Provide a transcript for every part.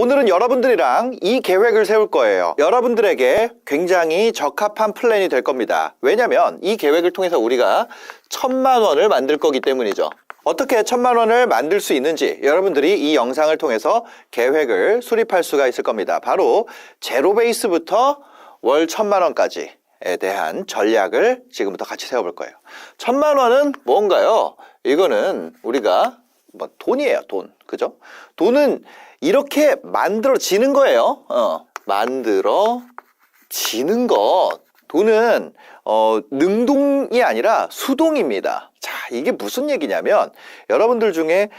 오늘은 여러분들이랑 이 계획을 세울 거예요. 여러분들에게 굉장히 적합한 플랜이 될 겁니다. 왜냐면 이 계획을 통해서 우리가 1000만 원을 만들 거기 때문이죠. 어떻게 1000만 원을 만들 수 있는지 여러분들이 이 영상을 통해서 계획을 수립할 수가 있을 겁니다. 바로 제로 베이스부터 월 1000만 원까지에 대한 전략을 지금부터 같이 세워볼 거예요. 1000만 원은 뭔가요? 이거는 우리가 돈이에요, 돈. 그죠? 돈은 이렇게 만들어지는 거예요. 만들어지는 것. 돈은 능동이 아니라 수동입니다. 자, 이게 무슨 얘기냐면 여러분들 중에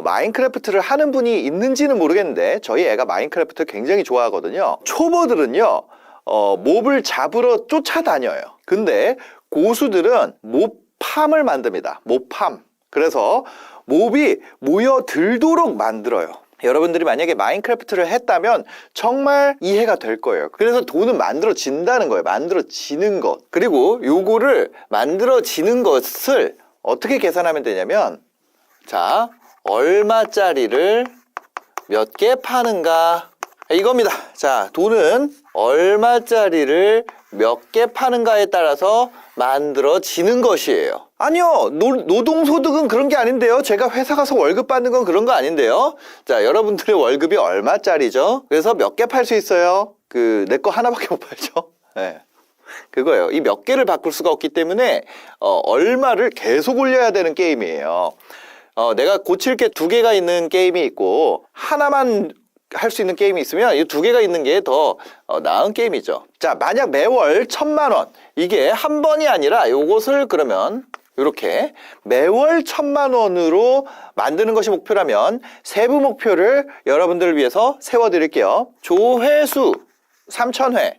마인크래프트를 하는 분이 있는지는 모르겠는데 저희 애가 마인크래프트 굉장히 좋아하거든요. 초보들은요 몹을 잡으러 쫓아다녀요. 근데 고수들은 몹팜을 만듭니다. 몹팜. 그래서 몹이 모여들도록 만들어요. 여러분들이 만약에 마인크래프트를 했다면 정말 이해가 될 거예요. 그래서 돈은 만들어진다는 거예요. 만들어지는 것. 그리고 요거를 만들어지는 것을 어떻게 계산하면 되냐면, 자, 얼마짜리를 몇 개 파는가, 이겁니다. 자, 돈은 얼마짜리를 몇 개 파는가에 따라서 만들어지는 것이에요. 아니요, 노동소득은 그런 게 아닌데요. 제가 회사 가서 월급 받는 건 그런 거 아닌데요. 자, 여러분들의 월급이 얼마짜리죠? 그래서 몇 개 팔 수 있어요? 내 거 하나밖에 못 팔죠. 네. 그거예요. 이 몇 개를 바꿀 수가 없기 때문에 얼마를 계속 올려야 되는 게임이에요. 내가 고칠 게 2개가 있는 게임이 있고 하나만 할 수 있는 게임이 있으면 이 2개가 있는 게 더 나은 게임이죠. 자, 만약 매월 1000만 원, 이게 한 번이 아니라 요것을 그러면 이렇게 매월 1000만 원으로 만드는 것이 목표라면 세부 목표를 여러분들을 위해서 세워드릴게요. 조회수 3000회,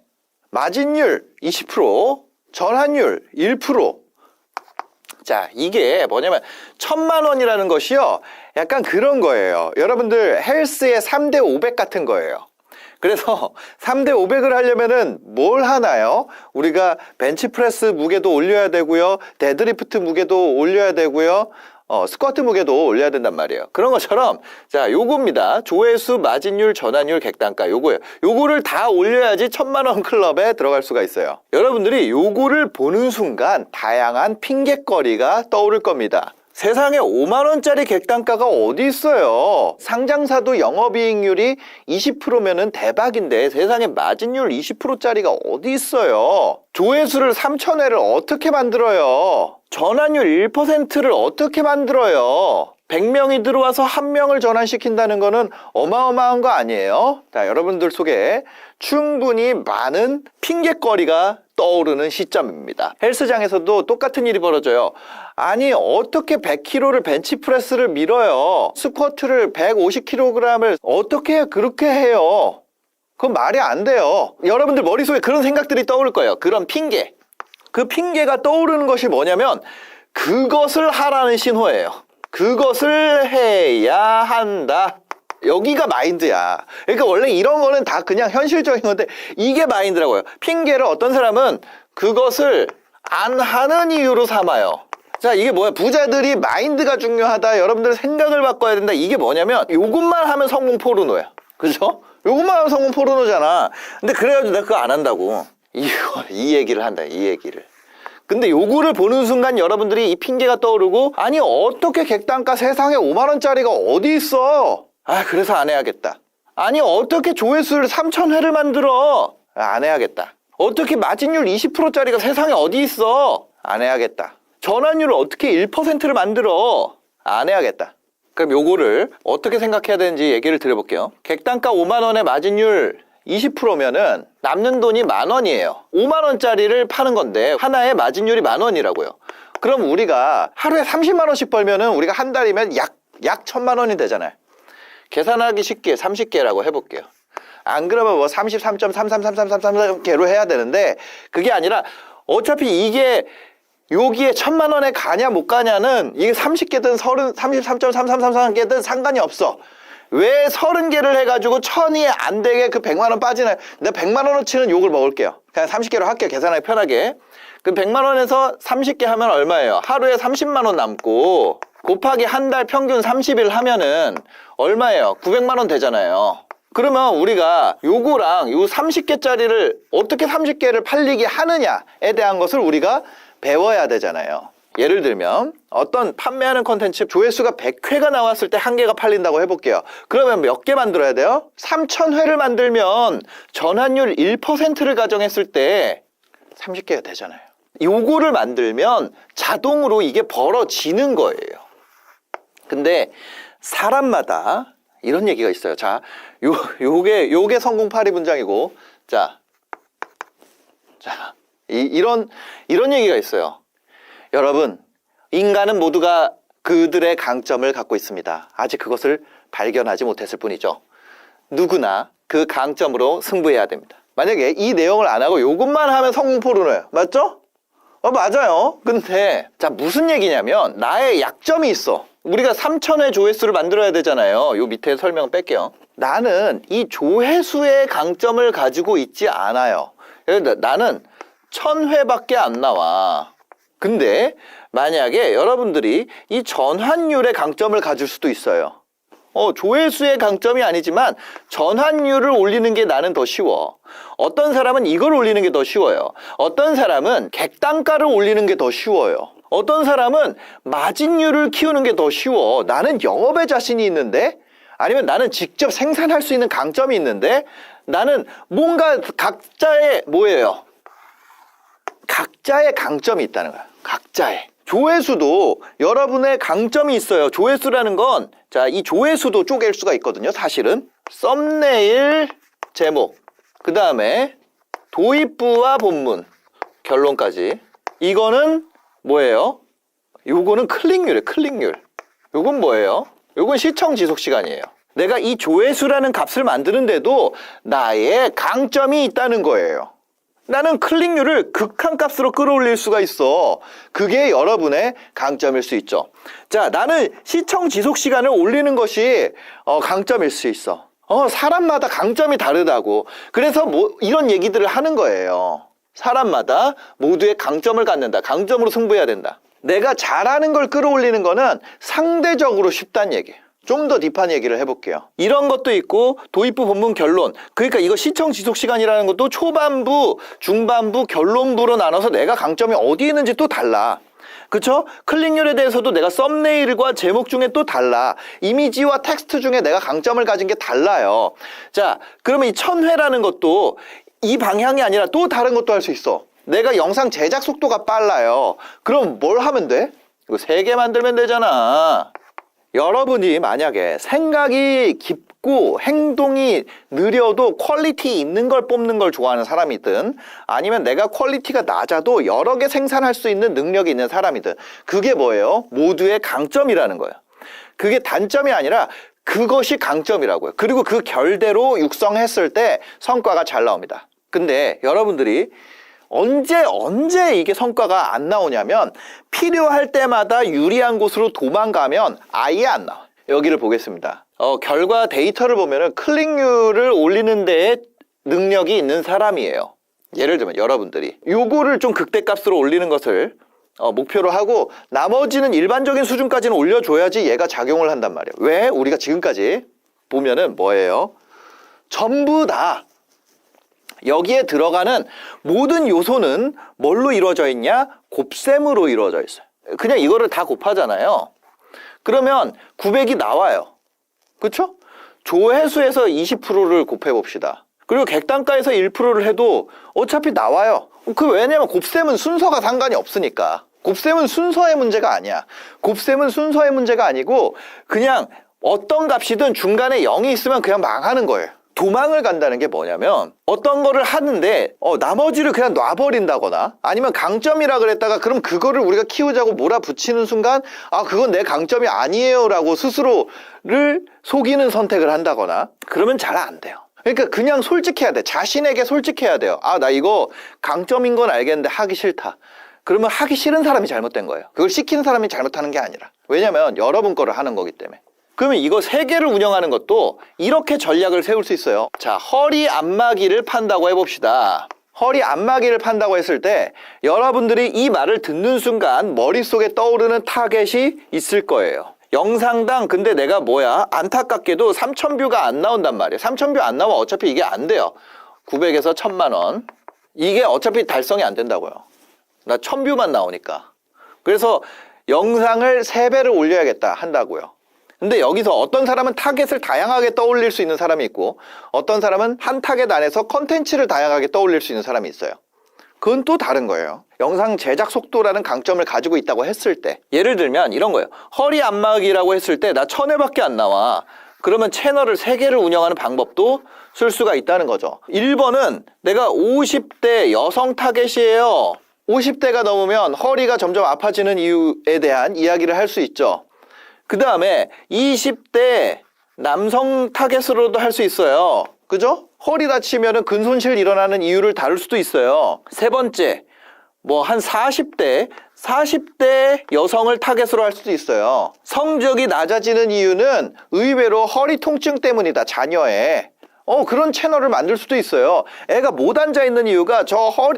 마진율 20%, 전환율 1%. 자, 이게 뭐냐면 1000만 원이라는 것이요, 약간 그런 거예요. 여러분들 헬스의 3대 500 같은 거예요. 그래서 3대 500을 하려면은 뭘 하나요? 우리가 벤치프레스 무게도 올려야 되고요, 데드리프트 무게도 올려야 되고요, 스쿼트 무게도 올려야 된단 말이에요. 그런 것처럼, 자, 요겁니다. 조회수, 마진율, 전환율, 객단가, 요거예요. 요거를 다 올려야지 1000만 원 클럽에 들어갈 수가 있어요. 여러분들이 요거를 보는 순간 다양한 핑곗거리가 떠오를 겁니다. 세상에 5만 원짜리 객단가가 어디 있어요? 상장사도 영업이익률이 20%면은 대박인데 세상에 마진율 20%짜리가 어디 있어요? 조회수를 3000회를 어떻게 만들어요? 전환율 1%를 어떻게 만들어요? 100명이 들어와서 1명을 전환시킨다는 거는 어마어마한 거 아니에요? 자, 여러분들 속에 충분히 많은 핑곗거리가 떠오르는 시점입니다. 헬스장에서도 똑같은 일이 벌어져요. 아니, 어떻게 100kg를 벤치프레스를 밀어요? 스쿼트를 150kg을 어떻게 그렇게 해요? 그건 말이 안 돼요. 여러분들 머릿속에 그런 생각들이 떠오를 거예요. 그런 핑계. 그 핑계가 떠오르는 것이 뭐냐면 그것을 하라는 신호예요. 그것을 해야 한다. 여기가 마인드야. 그러니까 원래 이런 거는 다 그냥 현실적인 건데 이게 마인드라고요. 핑계를 어떤 사람은 그것을 안 하는 이유로 삼아요. 자, 이게 뭐야? 부자들이 마인드가 중요하다, 여러분들 생각을 바꿔야 된다. 이게 뭐냐면 요것만 하면 성공 포르노야. 그죠? 요것만 하면 성공 포르노잖아. 근데 그래가지고 내가 그거 안 한다고. 이 얘기를 한다, 이 얘기를. 근데 요거를 보는 순간 여러분들이 이 핑계가 떠오르고, 아니 어떻게 객단가 세상에 5만 원짜리가 어디 있어? 아, 그래서 안 해야겠다. 아니 어떻게 조회수를 3000회를 만들어? 안 해야겠다. 어떻게 마진율 20%짜리가 세상에 어디 있어? 안 해야겠다. 전환율을 어떻게 1%를 만들어? 안 해야겠다. 그럼 요거를 어떻게 생각해야 되는지 얘기를 드려볼게요. 객단가 5만 원에 마진율 20%면은 남는 돈이 10,000원이에요. 5만 원짜리를 파는 건데 하나의 마진율이 10,000원이라고요. 그럼 우리가 하루에 30만 원씩 벌면은 우리가 한 달이면 약 1000만 원이 되잖아요. 계산하기 쉽게 30개라고 해볼게요. 안 그러면 뭐 33.333333개로 해야 되는데 그게 아니라 어차피 이게 여기에 1000만 원에 가냐 못 가냐는 이게 30개든 33.3333개든 상관이 없어. 왜 30개를 해가지고 1000이 안 되게 그 100만 원 빠지나요? 내가 100만 원어치는 욕을 먹을게요. 그냥 30개로 할게요. 계산하기 편하게. 그 100만 원에서 30개 하면 얼마예요? 하루에 30만 원 남고 곱하기 한 달 평균 30일 하면은 얼마예요? 900만 원 되잖아요. 그러면 우리가 요거랑 요 30개짜리를 어떻게 30개를 팔리게 하느냐에 대한 것을 우리가 배워야 되잖아요. 예를 들면 어떤 판매하는 컨텐츠 조회수가 100회가 나왔을 때 한 개가 팔린다고 해볼게요. 그러면 몇 개 만들어야 돼요? 3000회를 만들면 전환율 1%를 가정했을 때 30개가 되잖아요. 요거를 만들면 자동으로 이게 벌어지는 거예요. 근데 사람마다 이런 얘기가 있어요. 자, 요게 성공 8위 문장이고, 이런 얘기가 있어요. 여러분, 인간은 모두가 그들의 강점을 갖고 있습니다. 아직 그것을 발견하지 못했을 뿐이죠. 누구나 그 강점으로 승부해야 됩니다. 만약에 이 내용을 안 하고 요것만 하면 성공 포르노예요. 맞죠? 맞아요. 근데 자, 무슨 얘기냐면 나의 약점이 있어. 우리가 3000회 조회수를 만들어야 되잖아요. 요 밑에 설명 뺄게요. 나는 이 조회수의 강점을 가지고 있지 않아요. 나는 1000회밖에 안 나와. 근데 만약에 여러분들이 이 전환율의 강점을 가질 수도 있어요. 조회수의 강점이 아니지만 전환율을 올리는 게 나는 더 쉬워. 어떤 사람은 이걸 올리는 게 더 쉬워요. 어떤 사람은 객단가를 올리는 게 더 쉬워요. 어떤 사람은 마진율을 키우는 게 더 쉬워. 나는 영업에 자신이 있는데, 아니면 나는 직접 생산할 수 있는 강점이 있는데, 나는 뭔가 각자의 뭐예요? 각자의 강점이 있다는 거야. 각자의. 조회수도 여러분의 강점이 있어요. 조회수라는 건, 자, 이 조회수도 쪼갤 수가 있거든요. 사실은 썸네일, 제목, 그 다음에 도입부와 본문, 결론까지. 이거는 뭐예요? 요거는 클릭률이에요. 클릭률. 요건 뭐예요? 요건 시청 지속 시간이에요. 내가 이 조회수라는 값을 만드는데도 나의 강점이 있다는 거예요. 나는 클릭률을 극한값으로 끌어올릴 수가 있어. 그게 여러분의 강점일 수 있죠. 자, 나는 시청 지속 시간을 올리는 것이 강점일 수 있어. 사람마다 강점이 다르다고. 그래서 이런 얘기들을 하는 거예요. 사람마다 모두의 강점을 갖는다. 강점으로 승부해야 된다. 내가 잘하는 걸 끌어올리는 거는 상대적으로 쉽다는 얘기예요. 좀 더 딥한 얘기를 해볼게요. 이런 것도 있고 도입부, 본문, 결론. 그러니까 이거 시청 지속 시간이라는 것도 초반부, 중반부, 결론부로 나눠서 내가 강점이 어디 있는지 또 달라. 그쵸? 클릭률에 대해서도 내가 썸네일과 제목 중에 또 달라. 이미지와 텍스트 중에 내가 강점을 가진 게 달라요. 자, 그러면 이 1000회라는 것도 이 방향이 아니라 또 다른 것도 할 수 있어. 내가 영상 제작 속도가 빨라요. 그럼 뭘 하면 돼? 이거 3개 만들면 되잖아. 여러분이 만약에 생각이 깊고 행동이 느려도 퀄리티 있는 걸 뽑는 걸 좋아하는 사람이든, 아니면 내가 퀄리티가 낮아도 여러 개 생산할 수 있는 능력이 있는 사람이든, 그게 뭐예요? 모두의 강점이라는 거예요. 그게 단점이 아니라 그것이 강점이라고요. 그리고 그 결대로 육성했을 때 성과가 잘 나옵니다. 근데 여러분들이 언제 이게 성과가 안 나오냐면, 필요할 때마다 유리한 곳으로 도망가면 아예 안 나와요. 여기를 보겠습니다. 결과 데이터를 보면은 클릭률을 올리는 데에 능력이 있는 사람이에요. 예를 들면 여러분들이 요거를 좀 극대값으로 올리는 것을 목표로 하고, 나머지는 일반적인 수준까지는 올려줘야지 얘가 작용을 한단 말이에요. 왜? 우리가 지금까지 보면은 뭐예요? 전부 다 여기에 들어가는 모든 요소는 뭘로 이루어져 있냐? 곱셈으로 이루어져 있어요. 그냥 이거를 다 곱하잖아요. 그러면 900이 나와요. 그쵸? 조회수에서 20%를 곱해봅시다. 그리고 객단가에서 1%를 해도 어차피 나와요. 왜냐면 곱셈은 순서가 상관이 없으니까. 곱셈은 순서의 문제가 아니야. 곱셈은 순서의 문제가 아니고 그냥 어떤 값이든 중간에 0이 있으면 그냥 망하는 거예요. 도망을 간다는 게 뭐냐면, 어떤 거를 하는데 나머지를 그냥 놔버린다거나, 아니면 강점이라 그랬다가 그럼 그거를 우리가 키우자고 몰아붙이는 순간 그건 내 강점이 아니에요 라고 스스로를 속이는 선택을 한다거나, 그러면 잘 안 돼요. 그러니까 그냥 솔직해야 돼. 자신에게 솔직해야 돼요. 나 이거 강점인 건 알겠는데 하기 싫다. 그러면 하기 싫은 사람이 잘못된 거예요. 그걸 시키는 사람이 잘못하는 게 아니라. 왜냐면 여러분 거를 하는 거기 때문에. 그러면 이거 3개를 운영하는 것도 이렇게 전략을 세울 수 있어요. 자, 허리 안마기를 판다고 해봅시다. 허리 안마기를 판다고 했을 때 여러분들이 이 말을 듣는 순간 머릿속에 떠오르는 타겟이 있을 거예요. 영상당 근데 내가 뭐야? 안타깝게도 3,000뷰가 안 나온단 말이에요. 3,000뷰 안 나오면 어차피 이게 안 돼요. 900에서 1,000만 원. 이게 어차피 달성이 안 된다고요. 나 1,000뷰만 나오니까. 그래서 영상을 3배를 올려야겠다 한다고요. 근데 여기서 어떤 사람은 타겟을 다양하게 떠올릴 수 있는 사람이 있고 어떤 사람은 한 타겟 안에서 컨텐츠를 다양하게 떠올릴 수 있는 사람이 있어요. 그건 또 다른 거예요. 영상 제작 속도라는 강점을 가지고 있다고 했을 때 예를 들면 이런 거예요. 허리 안마기라고 했을 때 나 1,000회밖에 안 나와. 그러면 채널을 3개를 운영하는 방법도 쓸 수가 있다는 거죠. 1번은 내가 50대 여성 타겟이에요. 50대가 넘으면 허리가 점점 아파지는 이유에 대한 이야기를 할 수 있죠. 그 다음에 20대 남성 타겟으로도 할 수 있어요. 그죠? 허리 다치면은 근손실 일어나는 이유를 다룰 수도 있어요. 세 번째, 뭐 한 40대 여성을 타겟으로 할 수도 있어요. 성적이 낮아지는 이유는 의외로 허리 통증 때문이다, 자녀의. 그런 채널을 만들 수도 있어요. 애가 못 앉아 있는 이유가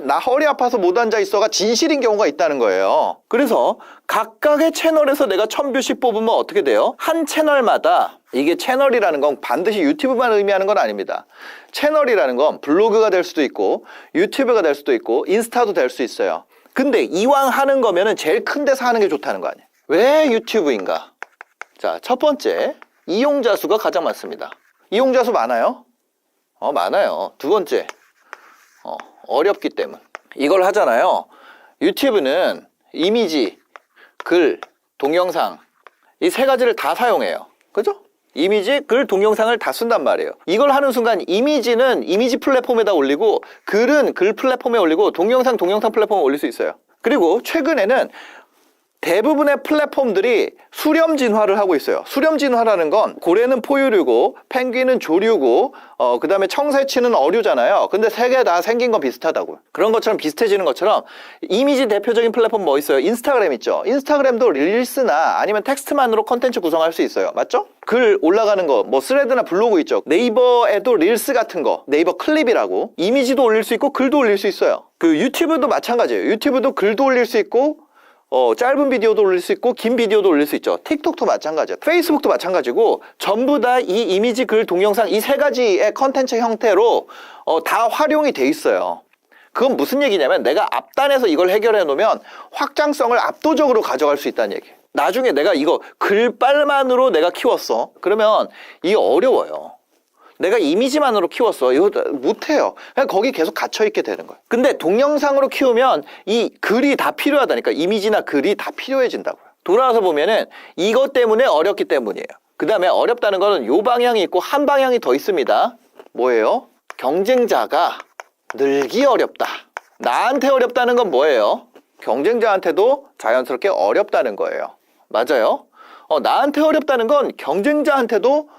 나 허리 아파서 못 앉아 있어가 진실인 경우가 있다는 거예요. 그래서 각각의 채널에서 내가 1,000뷰씩 뽑으면 어떻게 돼요? 한 채널마다 이게 채널이라는 건 반드시 유튜브만 의미하는 건 아닙니다. 채널이라는 건 블로그가 될 수도 있고 유튜브가 될 수도 있고 인스타도 될 수 있어요. 근데 이왕 하는 거면은 제일 큰 데서 하는 게 좋다는 거 아니에요. 왜 유튜브인가? 자, 첫 번째, 이용자 수가 가장 많습니다. 이용자 수 많아요? 많아요. 두 번째, 어렵기 때문. 이걸 하잖아요. 유튜브는 이미지, 글, 동영상 이 3가지를 다 사용해요. 그죠? 이미지, 글, 동영상을 다 쓴단 말이에요. 이걸 하는 순간 이미지는 이미지 플랫폼에다 올리고 글은 글 플랫폼에 올리고 동영상 플랫폼에 올릴 수 있어요. 그리고 최근에는 대부분의 플랫폼들이 수렴 진화를 하고 있어요. 수렴 진화라는 건 고래는 포유류고 펭귄은 조류고 그 다음에 청새치는 어류잖아요. 근데 3개 다 생긴 건 비슷하다고요. 그런 것처럼 비슷해지는 것처럼 이미지 대표적인 플랫폼 뭐 있어요? 인스타그램 있죠. 인스타그램도 릴스나 아니면 텍스트만으로 컨텐츠 구성할 수 있어요. 맞죠? 글 올라가는 거 뭐 스레드나 블로그 있죠. 네이버에도 릴스 같은 거 네이버 클립이라고 이미지도 올릴 수 있고 글도 올릴 수 있어요. 그 유튜브도 마찬가지예요. 유튜브도 글도 올릴 수 있고 짧은 비디오도 올릴 수 있고 긴 비디오도 올릴 수 있죠. 틱톡도 마찬가지예요. 페이스북도 마찬가지고 전부 다 이 이미지, 글, 동영상 이 3가지의 컨텐츠 형태로 다 활용이 돼 있어요. 그건 무슨 얘기냐면 내가 앞단에서 이걸 해결해 놓으면 확장성을 압도적으로 가져갈 수 있다는 얘기예요. 나중에 내가 이거 글빨만으로 내가 키웠어. 그러면 이게 어려워요. 내가 이미지만으로 키웠어. 이거 못해요. 그냥 거기 계속 갇혀있게 되는 거예요. 근데 동영상으로 키우면 이 글이 다 필요하다니까. 이미지나 글이 다 필요해진다고요. 돌아와서 보면은 이것 때문에 어렵기 때문이에요. 그 다음에 어렵다는 거는 요 방향이 있고 한 방향이 더 있습니다. 뭐예요? 경쟁자가 늘기 어렵다. 나한테 어렵다는 건 뭐예요? 경쟁자한테도 자연스럽게 어렵다는 거예요. 맞아요? 나한테 어렵다는 건 경쟁자한테도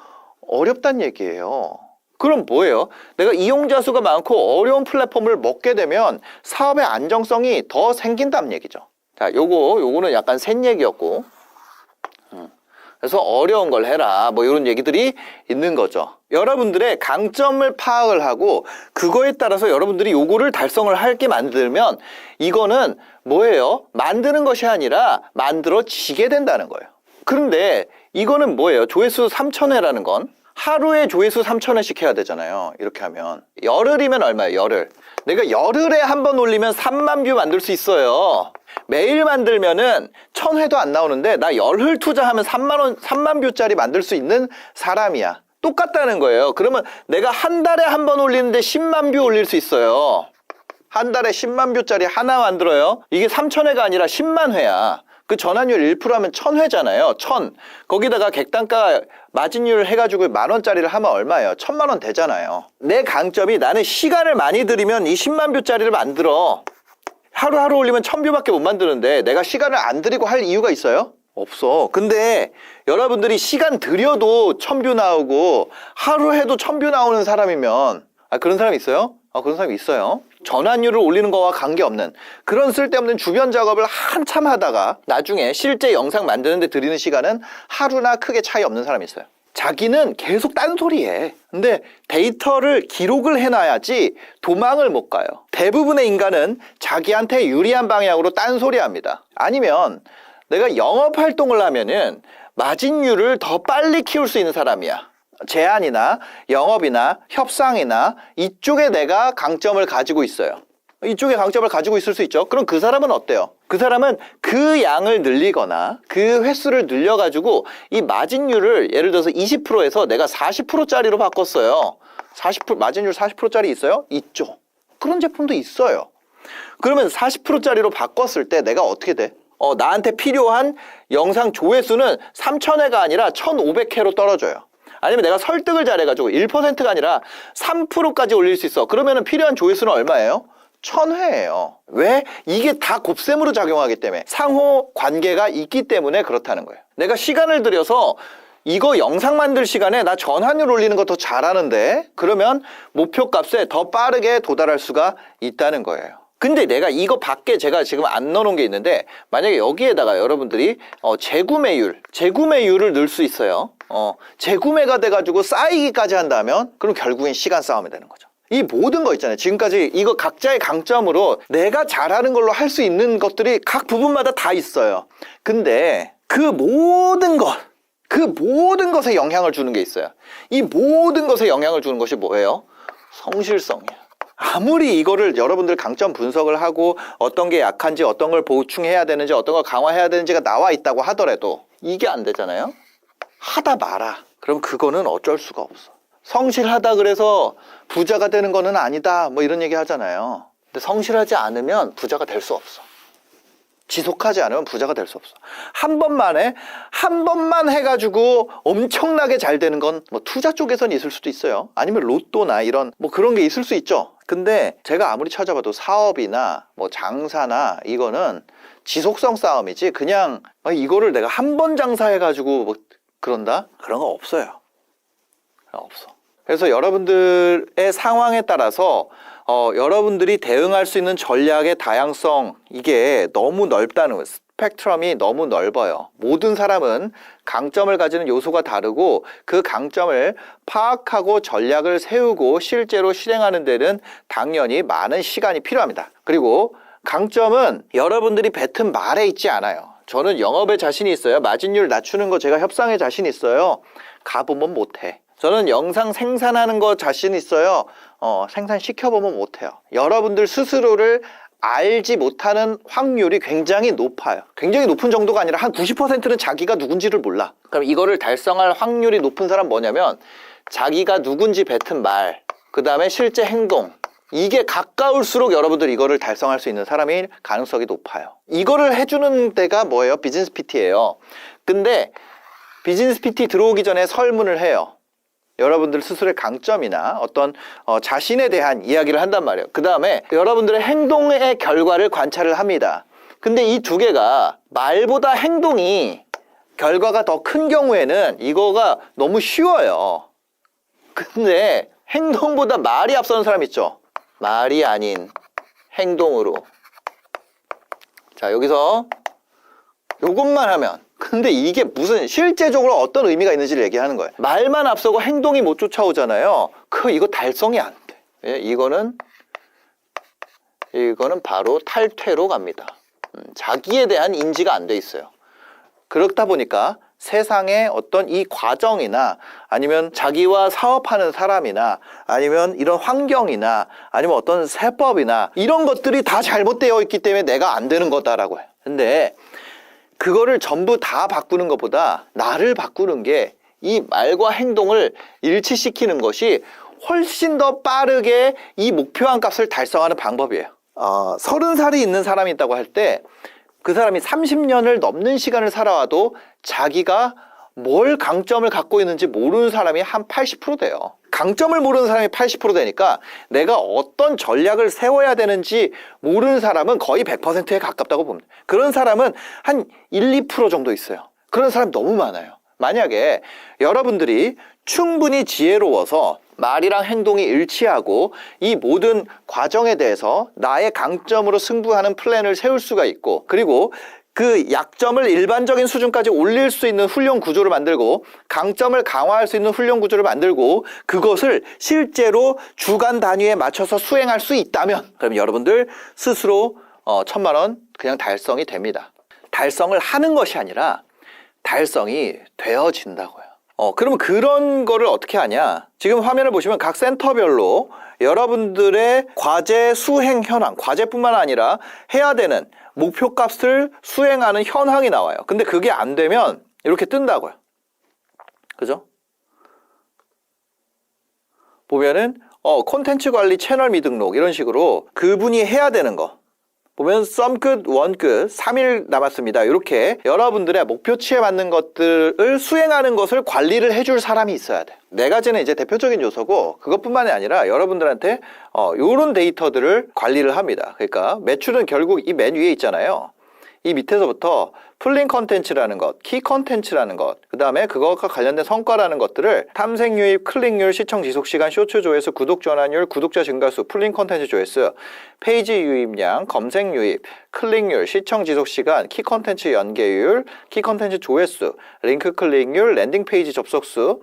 어렵단 얘기예요. 그럼 뭐예요? 내가 이용자 수가 많고 어려운 플랫폼을 먹게 되면 사업의 안정성이 더 생긴다는 얘기죠. 자, 요거는 약간 센 얘기였고, 그래서 어려운 걸 해라. 뭐 이런 얘기들이 있는 거죠. 여러분들의 강점을 파악을 하고 그거에 따라서 여러분들이 요거를 달성을 할게 만들면 이거는 뭐예요? 만드는 것이 아니라 만들어지게 된다는 거예요. 그런데 이거는 뭐예요? 조회수 3,000회라는 건 하루에 조회수 3,000회씩 해야 되잖아요. 이렇게 하면 열흘이면 얼마예요? 열흘. 내가 열흘에 한 번 올리면 3만 뷰 만들 수 있어요. 매일 만들면은 1,000회도 안 나오는데 나 열흘 투자하면 3만 뷰짜리 만들 수 있는 사람이야. 똑같다는 거예요. 그러면 내가 한 달에 한 번 올리는데 10만 뷰 올릴 수 있어요. 한 달에 10만 뷰짜리 하나 만들어요. 이게 3,000회가 아니라 10만 회야. 그 전환율 1%하면 1,000회잖아요. 1,000. 거기다가 객단가 마진율 해가지고 10,000원짜리를 하면 얼마예요? 1,000만 원 되잖아요. 내 강점이 나는 시간을 많이 들이면 이 10만 뷰짜리를 만들어. 하루하루 올리면 1,000뷰밖에 못 만드는데 내가 시간을 안 들이고 할 이유가 있어요? 없어. 근데 여러분들이 시간 들여도 1,000뷰 나오고 하루 해도 1,000뷰 나오는 사람이면 그런 사람이 있어요? 그런 사람이 있어요. 전환율을 올리는 거와 관계없는 그런 쓸데없는 주변 작업을 한참 하다가 나중에 실제 영상 만드는데 들이는 시간은 하루나 크게 차이 없는 사람이 있어요. 자기는 계속 딴소리해. 근데 데이터를 기록을 해놔야지 도망을 못 가요. 대부분의 인간은 자기한테 유리한 방향으로 딴소리합니다. 아니면 내가 영업 활동을 하면은 마진율을 더 빨리 키울 수 있는 사람이야. 제안이나 영업이나 협상이나 이쪽에 내가 강점을 가지고 있어요. 이쪽에 강점을 가지고 있을 수 있죠. 그럼 그 사람은 어때요? 그 사람은 그 양을 늘리거나 그 횟수를 늘려가지고 이 마진율을 예를 들어서 20%에서 내가 40%짜리로 바꿨어요. 40% 마진율 40%짜리 있어요? 있죠. 그런 제품도 있어요. 그러면 40%짜리로 바꿨을 때 내가 어떻게 돼? 나한테 필요한 영상 조회수는 3,000회가 아니라 1,500회로 떨어져요. 아니면 내가 설득을 잘해가지고 1%가 아니라 3%까지 올릴 수 있어. 그러면 필요한 조회수는 얼마예요? 1,000회예요. 왜? 이게 다 곱셈으로 작용하기 때문에, 상호 관계가 있기 때문에 그렇다는 거예요. 내가 시간을 들여서 이거 영상 만들 시간에 나 전환율 올리는 거 더 잘하는데, 그러면 목표 값에 더 빠르게 도달할 수가 있다는 거예요. 근데 내가 이거 밖에 제가 지금 안 넣어놓은 게 있는데, 만약에 여기에다가 여러분들이 재구매율을 넣을 수 있어요. 재구매가 돼가지고 쌓이기까지 한다면 그럼 결국엔 시간 싸움이 되는 거죠. 이 모든 거 있잖아요. 지금까지 이거 각자의 강점으로 내가 잘하는 걸로 할 수 있는 것들이 각 부분마다 다 있어요. 근데 그 모든 것에 영향을 주는 게 있어요. 이 모든 것에 영향을 주는 것이 뭐예요? 성실성이에요. 아무리 이거를 여러분들 강점 분석을 하고 어떤 게 약한지, 어떤 걸 보충해야 되는지, 어떤 걸 강화해야 되는지가 나와 있다고 하더라도 이게 안 되잖아요. 하다 마라. 그럼 그거는 어쩔 수가 없어. 성실하다 그래서 부자가 되는 거는 아니다, 뭐 이런 얘기 하잖아요. 근데 성실하지 않으면 부자가 될 수 없어. 지속하지 않으면 부자가 될 수 없어. 한 번만 해가지고 엄청나게 잘 되는 건 뭐 투자 쪽에선 있을 수도 있어요. 아니면 로또나 이런 뭐 그런 게 있을 수 있죠. 근데 제가 아무리 찾아봐도 사업이나 뭐 장사나 이거는 지속성 싸움이지, 그냥 이거를 내가 한 번 장사해가지고 뭐 그런다? 그런 거 없어요. 없어. 그래서 여러분들의 상황에 따라서 여러분들이 대응할 수 있는 전략의 다양성, 이게 너무 넓다는 거예요. 스펙트럼이 너무 넓어요. 모든 사람은 강점을 가지는 요소가 다르고 그 강점을 파악하고 전략을 세우고 실제로 실행하는 데는 당연히 많은 시간이 필요합니다. 그리고 강점은 여러분들이 뱉은 말에 있지 않아요. 저는 영업에 자신이 있어요. 마진율 낮추는 거 제가 협상에 자신 있어요. 가보면 못해. 저는 영상 생산하는 거 자신 있어요. 생산시켜보면 못해요. 여러분들 스스로를 알지 못하는 확률이 굉장히 높아요. 굉장히 높은 정도가 아니라 한 90%는 자기가 누군지를 몰라. 그럼 이거를 달성할 확률이 높은 사람 뭐냐면, 자기가 누군지 뱉은 말, 그 다음에 실제 행동, 이게 가까울수록 여러분들 이거를 달성할 수 있는 사람이 가능성이 높아요. 이거를 해주는 데가 뭐예요? 비즈니스 PT예요. 근데 비즈니스 PT 들어오기 전에 설문을 해요. 여러분들 스스로의 강점이나 어떤 자신에 대한 이야기를 한단 말이에요. 그 다음에 여러분들의 행동의 결과를 관찰을 합니다. 근데 이 두 개가 말보다 행동이 결과가 더 큰 경우에는 이거가 너무 쉬워요. 근데 행동보다 말이 앞서는 사람 있죠? 말이 아닌 행동으로. 자, 여기서 요것만 하면, 근데 이게 무슨 실제적으로 어떤 의미가 있는지를 얘기하는 거예요. 말만 앞서고 행동이 못 쫓아오잖아요. 이거 달성이 안 돼. 예, 이거는 바로 탈퇴로 갑니다. 자기에 대한 인지가 안 돼 있어요. 그렇다 보니까 세상의 어떤 이 과정이나 아니면 자기와 사업하는 사람이나 아니면 이런 환경이나 아니면 어떤 세법이나 이런 것들이 다 잘못되어 있기 때문에 내가 안 되는 거다라고 해요. 근데 그거를 전부 다 바꾸는 것보다 나를 바꾸는 게, 이 말과 행동을 일치시키는 것이 훨씬 더 빠르게 이 목표한 값을 달성하는 방법이에요. 30살이 있는 사람이 있다고 할 때 그 사람이 30년을 넘는 시간을 살아와도 자기가 뭘 강점을 갖고 있는지 모르는 사람이 한 80% 돼요. 강점을 모르는 사람이 80% 되니까 내가 어떤 전략을 세워야 되는지 모르는 사람은 거의 100%에 가깝다고 봅니다. 그런 사람은 한 1, 2% 정도 있어요. 그런 사람 너무 많아요. 만약에 여러분들이 충분히 지혜로워서 말이랑 행동이 일치하고 이 모든 과정에 대해서 나의 강점으로 승부하는 플랜을 세울 수가 있고, 그리고 그 약점을 일반적인 수준까지 올릴 수 있는 훈련 구조를 만들고 강점을 강화할 수 있는 훈련 구조를 만들고 그것을 실제로 주간 단위에 맞춰서 수행할 수 있다면, 그럼 여러분들 스스로 1,000만 원 그냥 달성이 됩니다. 달성을 하는 것이 아니라 달성이 되어진다고요. 그러면 그런 거를 어떻게 하냐? 지금 화면을 보시면 각 센터별로 여러분들의 과제 수행 현황, 과제뿐만 아니라 해야 되는 목표값을 수행하는 현황이 나와요. 근데 그게 안 되면 이렇게 뜬다고요. 그죠? 보면은 콘텐츠 관리 채널 미등록 이런 식으로 그분이 해야 되는 거 보면 some 끝, one 끝, 3일 남았습니다. 이렇게 여러분들의 목표치에 맞는 것들을 수행하는 것을 관리를 해줄 사람이 있어야 돼. 네 가지는 이제 대표적인 요소고 그것뿐만이 아니라 여러분들한테 이런 데이터들을 관리를 합니다. 그러니까 매출은 결국 이 맨 위에 있잖아요. 이 밑에서부터 풀링 컨텐츠라는 것, 키 컨텐츠라는 것, 그 다음에 그것과 관련된 성과라는 것들을 탐색 유입, 클릭률, 시청 지속 시간, 쇼츠 조회수, 구독 전환율, 구독자 증가수, 풀링 컨텐츠 조회수, 페이지 유입량, 검색 유입, 클릭률, 시청 지속 시간, 키 컨텐츠 연계율, 키 컨텐츠 조회수, 링크 클릭률, 랜딩 페이지 접속수,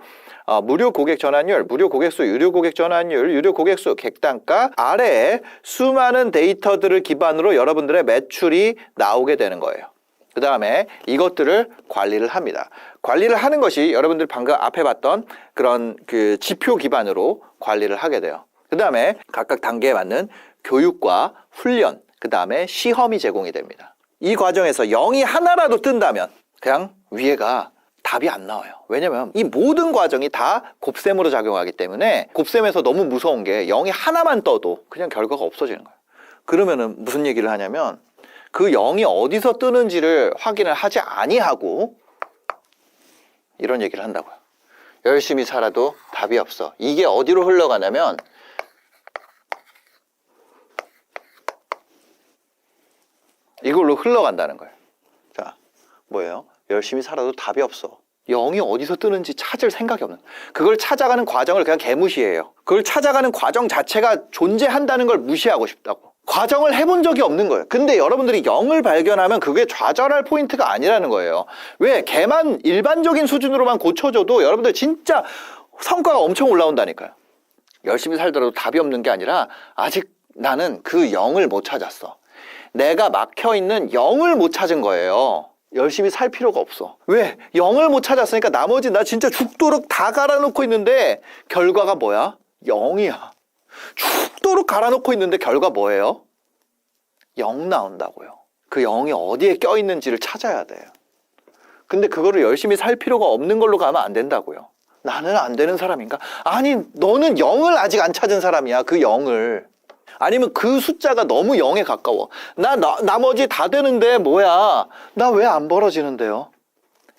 무료 고객 전환율, 무료 고객수, 유료 고객 전환율, 유료 고객수, 객단가 아래에 수많은 데이터들을 기반으로 여러분들의 매출이 나오게 되는 거예요. 그 다음에 이것들을 관리를 합니다. 관리를 하는 것이 여러분들 방금 앞에 봤던 그런 그 지표 기반으로 관리를 하게 돼요. 그 다음에 각각 단계에 맞는 교육과 훈련, 그 다음에 시험이 제공이 됩니다. 이 과정에서 0이 하나라도 뜬다면 그냥 위에가 답이 안 나와요. 왜냐면 이 모든 과정이 다 곱셈으로 작용하기 때문에 곱셈에서 너무 무서운 게 0이 하나만 떠도 그냥 결과가 없어지는 거예요. 그러면은 무슨 얘기를 하냐면 그 0이 어디서 뜨는지를 확인을 하지 아니하고 이런 얘기를 한다고요. 열심히 살아도 답이 없어. 이게 어디로 흘러가냐면 이걸로 흘러간다는 거예요. 자, 뭐예요? 열심히 살아도 답이 없어. 0이 어디서 뜨는지 찾을 생각이 없는. 그걸 찾아가는 과정을 그냥 개무시해요. 그걸 찾아가는 과정 자체가 존재한다는 걸 무시하고 싶다고. 과정을 해본 적이 없는 거예요. 근데 여러분들이 0을 발견하면 그게 좌절할 포인트가 아니라는 거예요. 왜? 걔만 일반적인 수준으로만 고쳐줘도 여러분들 진짜 성과가 엄청 올라온다니까요. 열심히 살더라도 답이 없는 게 아니라 아직 나는 그 0을 못 찾았어. 내가 막혀있는 0을 못 찾은 거예요. 열심히 살 필요가 없어. 왜? 0을 못 찾았으니까 나머지 나 진짜 죽도록 다 갈아놓고 있는데 결과가 뭐야? 0이야. 죽도록 갈아놓고 있는데 결과 뭐예요? 0 나온다고요. 그 0이 어디에 껴있는지를 찾아야 돼요. 근데 그거를 열심히 살 필요가 없는 걸로 가면 안 된다고요. 나는 안 되는 사람인가? 아니, 너는 0을 아직 안 찾은 사람이야. 그 0을. 아니면 그 숫자가 너무 0에 가까워. 나머지 다 되는데 뭐야? 나 왜 안 벌어지는데요?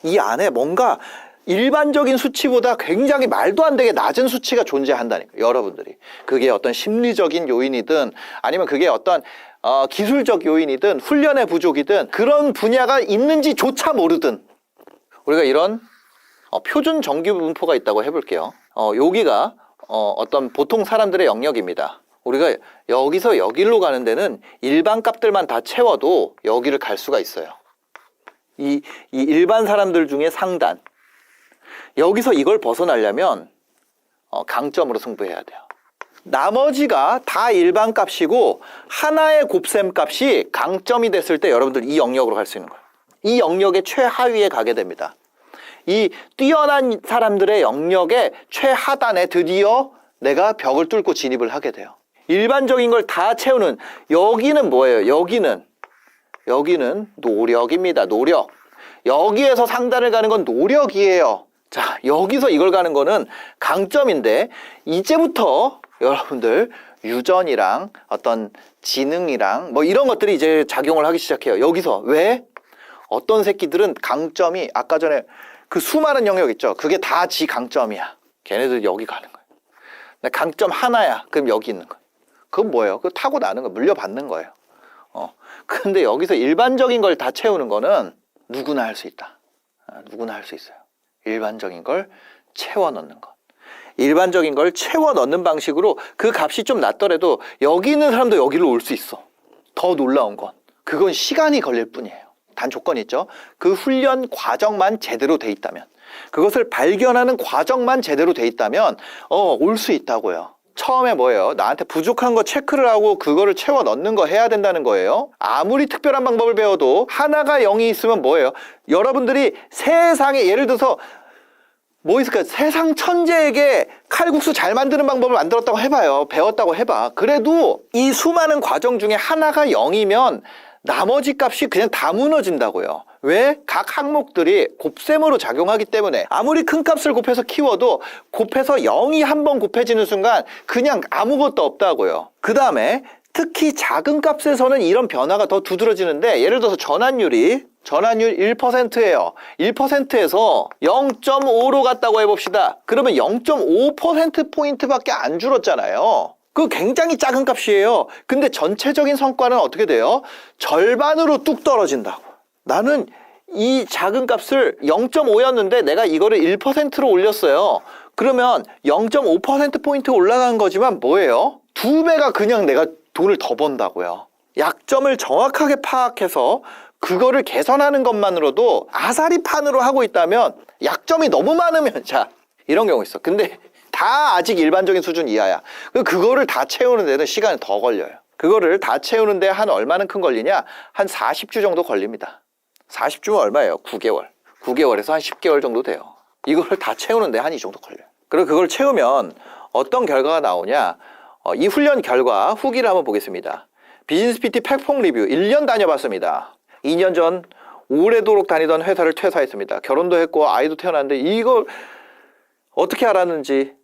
이 안에 뭔가 일반적인 수치보다 굉장히 말도 안 되게 낮은 수치가 존재한다니까, 여러분들이. 그게 어떤 심리적인 요인이든 아니면 그게 어떤 기술적 요인이든 훈련의 부족이든 그런 분야가 있는지조차 모르든 우리가 이런 표준 정규 분포가 있다고 해볼게요. 여기가 어떤 보통 사람들의 영역입니다. 우리가 여기서 여기로 가는 데는 일반 값들만 다 채워도 여기를 갈 수가 있어요. 이 일반 사람들 중에 상단. 여기서 이걸 벗어나려면 강점으로 승부해야 돼요. 나머지가 다 일반 값이고 하나의 곱셈 값이 강점이 됐을 때 여러분들 이 영역으로 갈 수 있는 거예요. 이 영역의 최하위에 가게 됩니다. 이 뛰어난 사람들의 영역의 최하단에 드디어 내가 벽을 뚫고 진입을 하게 돼요. 일반적인 걸 다 채우는 여기는 뭐예요? 여기는 노력입니다. 노력. 여기에서 상단을 가는 건 노력이에요. 자, 여기서 이걸 가는 거는 강점인데 이제부터 여러분들 유전이랑 어떤 지능이랑 뭐 이런 것들이 이제 작용을 하기 시작해요. 여기서 왜? 어떤 새끼들은 강점이 아까 전에 그 수많은 영역 있죠. 그게 다 지 강점이야. 걔네들 여기 가는 거예요. 강점 하나야. 그럼 여기 있는 거예요. 그건 뭐예요? 그거 타고나는 거예요. 물려받는 거예요. 근데 여기서 일반적인 걸 다 채우는 거는 누구나 할 수 있다. 누구나 할 수 있어요. 일반적인 걸 채워 넣는 것. 일반적인 걸 채워 넣는 방식으로 그 값이 좀 낮더라도 여기 있는 사람도 여기로 올 수 있어. 더 놀라운 건 그건 시간이 걸릴 뿐이에요. 단 조건이 있죠. 그 훈련 과정만 제대로 돼 있다면, 그것을 발견하는 과정만 제대로 돼 있다면 올 수 있다고요. 처음에 뭐예요? 나한테 부족한 거 체크를 하고 그거를 채워 넣는 거 해야 된다는 거예요. 아무리 특별한 방법을 배워도 하나가 0이 있으면 뭐예요? 여러분들이 세상에 예를 들어서 뭐 있을까요? 세상 천재에게 칼국수 잘 만드는 방법을 만들었다고 해봐요. 배웠다고 해봐. 그래도 이 수많은 과정 중에 하나가 0이면 나머지 값이 그냥 다 무너진다고요. 왜? 각 항목들이 곱셈으로 작용하기 때문에 아무리 큰 값을 곱해서 키워도 곱해서 0이 한 번 곱해지는 순간 그냥 아무것도 없다고요. 그 다음에 특히 작은 값에서는 이런 변화가 더 두드러지는데 예를 들어서 전환율 1%예요. 1%에서 0.5로 갔다고 해봅시다. 그러면 0.5%포인트밖에 안 줄었잖아요. 그거 굉장히 작은 값이에요. 근데 전체적인 성과는 어떻게 돼요? 절반으로 뚝 떨어진다고. 나는 이 작은 값을 0.5였는데 내가 이거를 1%로 올렸어요. 그러면 0.5%포인트 올라간 거지만 뭐예요? 2배가 그냥 내가 돈을 더 번다고요. 약점을 정확하게 파악해서 그거를 개선하는 것만으로도 아사리판으로 하고 있다면 약점이 너무 많으면 자 이런 경우 있어. 근데 다 아직 일반적인 수준 이하야. 그거를 다 채우는 데는 시간이 더 걸려요. 그거를 다 채우는데 한 얼마나 큰 걸리냐? 한 40주 정도 걸립니다. 40주면 얼마예요? 9개월. 9개월에서 한 10개월 정도 돼요. 이거를 다 채우는데 한 이 정도 걸려요. 그리고 그걸 채우면 어떤 결과가 나오냐? 이 훈련 결과 후기를 한번 보겠습니다. 비즈니스 PT 팩폭 리뷰 1년 다녀봤습니다. 2년 전 오래도록 다니던 회사를 퇴사했습니다. 결혼도 했고 아이도 태어났는데 이걸 어떻게 알았는지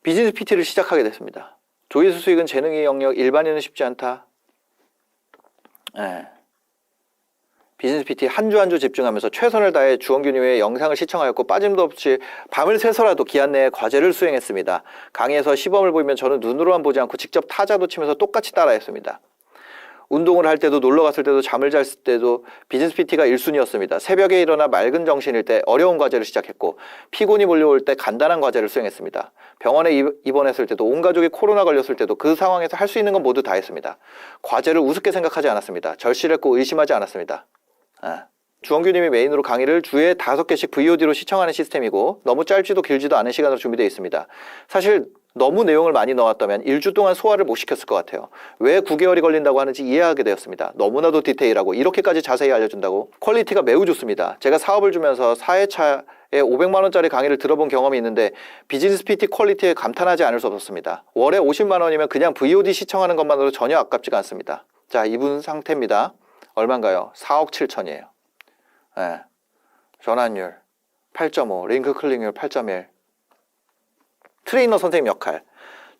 비즈니스 PT를 시작하게 됐습니다. 조회수 수익은 재능의 영역, 일반인은 쉽지 않다. 비즈니스 PT 한 주 한 주 집중하면서 최선을 다해 주원균님의 영상을 시청하였고 빠짐도 없이 밤을 새서라도 기한 내에 과제를 수행했습니다. 강의에서 시범을 보이면 저는 눈으로만 보지 않고 직접 타자도 치면서 똑같이 따라했습니다. 운동을 할 때도 놀러 갔을 때도 잠을 잘 때도 비즈니스 PT가 1순위였습니다. 새벽에 일어나 맑은 정신일 때 어려운 과제를 시작했고 피곤이 몰려올 때 간단한 과제를 수행했습니다. 병원에 입원했을 때도 온 가족이 코로나 걸렸을 때도 그 상황에서 할 수 있는 건 모두 다 했습니다. 과제를 우습게 생각하지 않았습니다. 절실했고 의심하지 않았습니다. 주원규님이 메인으로 강의를 주에 5개씩 VOD로 시청하는 시스템이고 너무 짧지도 길지도 않은 시간으로 준비되어 있습니다. 사실 너무 내용을 많이 넣었다면 1주 동안 소화를 못 시켰을 것 같아요. 왜 9개월이 걸린다고 하는지 이해하게 되었습니다. 너무나도 디테일하고 이렇게까지 자세히 알려준다고 퀄리티가 매우 좋습니다. 제가 사업을 주면서 4회차에 500만 원짜리 강의를 들어본 경험이 있는데 비즈니스 PT 퀄리티에 감탄하지 않을 수 없었습니다. 월에 50만 원이면 그냥 VOD 시청하는 것만으로 전혀 아깝지가 않습니다. 자, 이분 상태입니다. 얼마인가요? 4억 7천이에요. 전환율 8.5, 링크 클릭률 8.1. 트레이너 선생님 역할.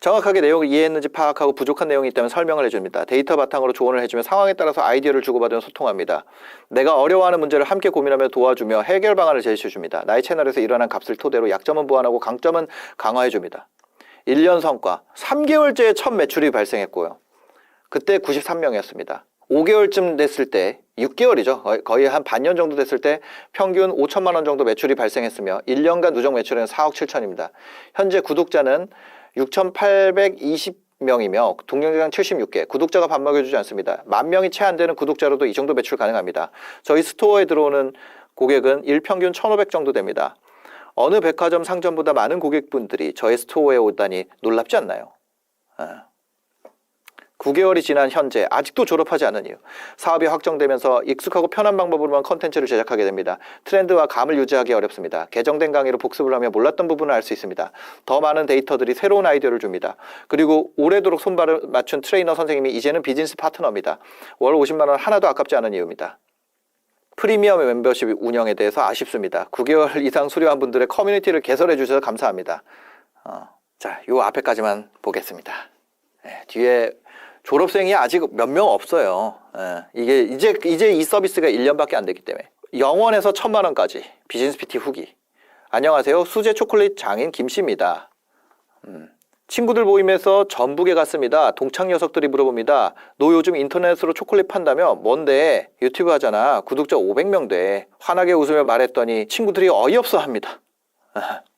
정확하게 내용을 이해했는지 파악하고 부족한 내용이 있다면 설명을 해줍니다. 데이터 바탕으로 조언을 해주며 상황에 따라서 아이디어를 주고받으며 소통합니다. 내가 어려워하는 문제를 함께 고민하며 도와주며 해결 방안을 제시해줍니다. 나의 채널에서 일어난 값을 토대로 약점은 보완하고 강점은 강화해줍니다. 1년 성과 3개월째에 첫 매출이 발생했고요. 그때 93명이었습니다. 5개월쯤 됐을 때 6개월이죠. 거의 한 반년 정도 됐을 때 평균 5천만 원 정도 매출이 발생했으며 1년간 누적 매출은 4억 7천입니다. 현재 구독자는 6,820명이며 동영상 76개, 구독자가 밥 먹여주지 않습니다. 10,000명이 채 안 되는 구독자로도 이 정도 매출 가능합니다. 저희 스토어에 들어오는 고객은 일평균 1,500 정도 됩니다. 어느 백화점 상점보다 많은 고객분들이 저희 스토어에 오다니 놀랍지 않나요? 9개월이 지난 현재 아직도 졸업하지 않은 이유. 사업이 확정되면서 익숙하고 편한 방법으로만 컨텐츠를 제작하게 됩니다. 트렌드와 감을 유지하기 어렵습니다. 개정된 강의로 복습을 하며 몰랐던 부분을 알 수 있습니다. 더 많은 데이터들이 새로운 아이디어를 줍니다. 그리고 오래도록 손발을 맞춘 트레이너 선생님이 이제는 비즈니스 파트너입니다. 월 50만 원 하나도 아깝지 않은 이유입니다. 프리미엄 멤버십 운영에 대해서 아쉽습니다. 9개월 이상 수료한 분들의 커뮤니티를 개설해 주셔서 감사합니다. 자, 요 앞에까지만 보겠습니다. 뒤에 졸업생이 아직 몇 명 없어요. 이게 이제 이 서비스가 1년밖에 안 됐기 때문에. 0원에서 1,000만 원까지 비즈니스 PT 후기. 안녕하세요. 수제 초콜릿 장인 김씨입니다. 친구들 모임에서 전북에 갔습니다. 동창 녀석들이 물어봅니다. 너 요즘 인터넷으로 초콜릿 판다며? 뭔데? 유튜브 하잖아. 구독자 500명 돼. 환하게 웃으며 말했더니 친구들이 어이없어 합니다.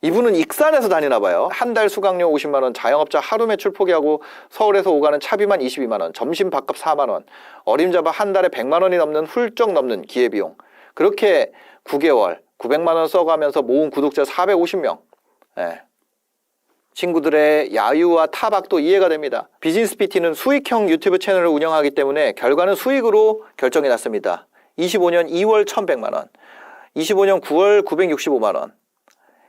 이분은 익산에서 다니나 봐요. 한 달 수강료 50만 원, 자영업자 하루 매출 포기하고 서울에서 오가는 차비만 22만 원, 점심 밥값 4만 원, 어림잡아 한 달에 100만 원이 넘는 훌쩍 넘는 기회비용. 그렇게 9개월 900만 원 써가면서 모은 구독자 450명. 친구들의 야유와 타박도 이해가 됩니다. 비즈니스 PT는 수익형 유튜브 채널을 운영하기 때문에 결과는 수익으로 결정이 났습니다. 25년 2월 1100만원, 25년 9월 965만원,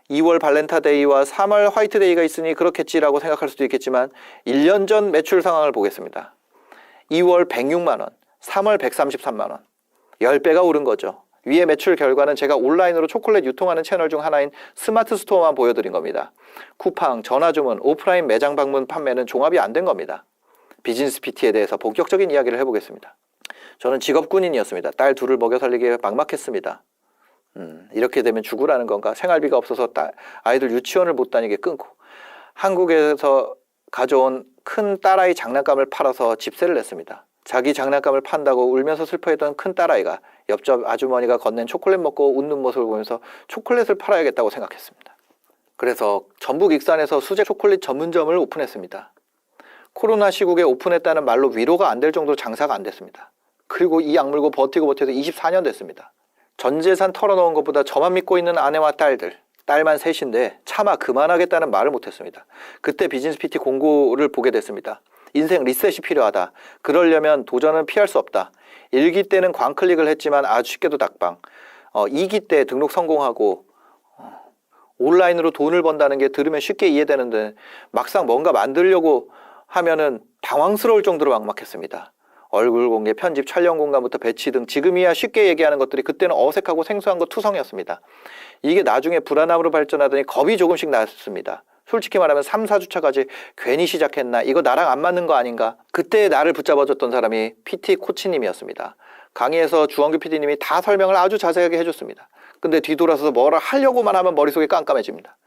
2월 발렌타데이와 3월 화이트데이가 있으니 그렇겠지라고 생각할 수도 있겠지만 1년 전 매출 상황을 보겠습니다. 2월 106만원, 3월 133만원, 10배가 오른 거죠. 위의 매출 결과는 제가 온라인으로 초콜릿 유통하는 채널 중 하나인 스마트 스토어만 보여드린 겁니다. 쿠팡, 전화주문, 오프라인 매장 방문 판매는 종합이 안 된 겁니다. 비즈니스 PT에 대해서 본격적인 이야기를 해보겠습니다. 저는 직업 군인이었습니다. 딸 둘을 먹여 살리기에 막막했습니다. 이렇게 되면 죽으라는 건가? 생활비가 없어서 아이들 유치원을 못 다니게 끊고 한국에서 가져온 큰 딸아이 장난감을 팔아서 집세를 냈습니다. 자기 장난감을 판다고 울면서 슬퍼했던 큰 딸아이가 옆집 아주머니가 건넨 초콜릿 먹고 웃는 모습을 보면서 초콜릿을 팔아야겠다고 생각했습니다. 그래서 전북 익산에서 수제 초콜릿 전문점을 오픈했습니다. 코로나 시국에 오픈했다는 말로 위로가 안 될 정도로 장사가 안 됐습니다. 그리고 이 악물고 버티고 버텨서 24년 됐습니다. 전 재산 털어놓은 것보다 저만 믿고 있는 아내와 딸만 셋인데 차마 그만하겠다는 말을 못했습니다. 그때 비즈니스 PT 공고를 보게 됐습니다. 인생 리셋이 필요하다. 그러려면 도전은 피할 수 없다. 1기 때는 광클릭을 했지만 아주 쉽게도 낙방. 2기 때 등록 성공하고 온라인으로 돈을 번다는 게 들으면 쉽게 이해되는데 막상 뭔가 만들려고 하면은 당황스러울 정도로 막막했습니다. 얼굴 공개, 편집, 촬영 공간부터 배치 등 지금이야 쉽게 얘기하는 것들이 그때는 어색하고 생소한 것 투성이었습니다. 이게 나중에 불안함으로 발전하더니 겁이 조금씩 났습니다. 솔직히 말하면 3, 4주차까지 괜히 시작했나? 이거 나랑 안 맞는 거 아닌가? 그때 나를 붙잡아줬던 사람이 PT 코치님이었습니다. 강의에서 주원규 PD님이 다 설명을 아주 자세하게 해줬습니다. 근데 뒤돌아서서 뭐라 하려고만 하면 머릿속이 깜깜해집니다.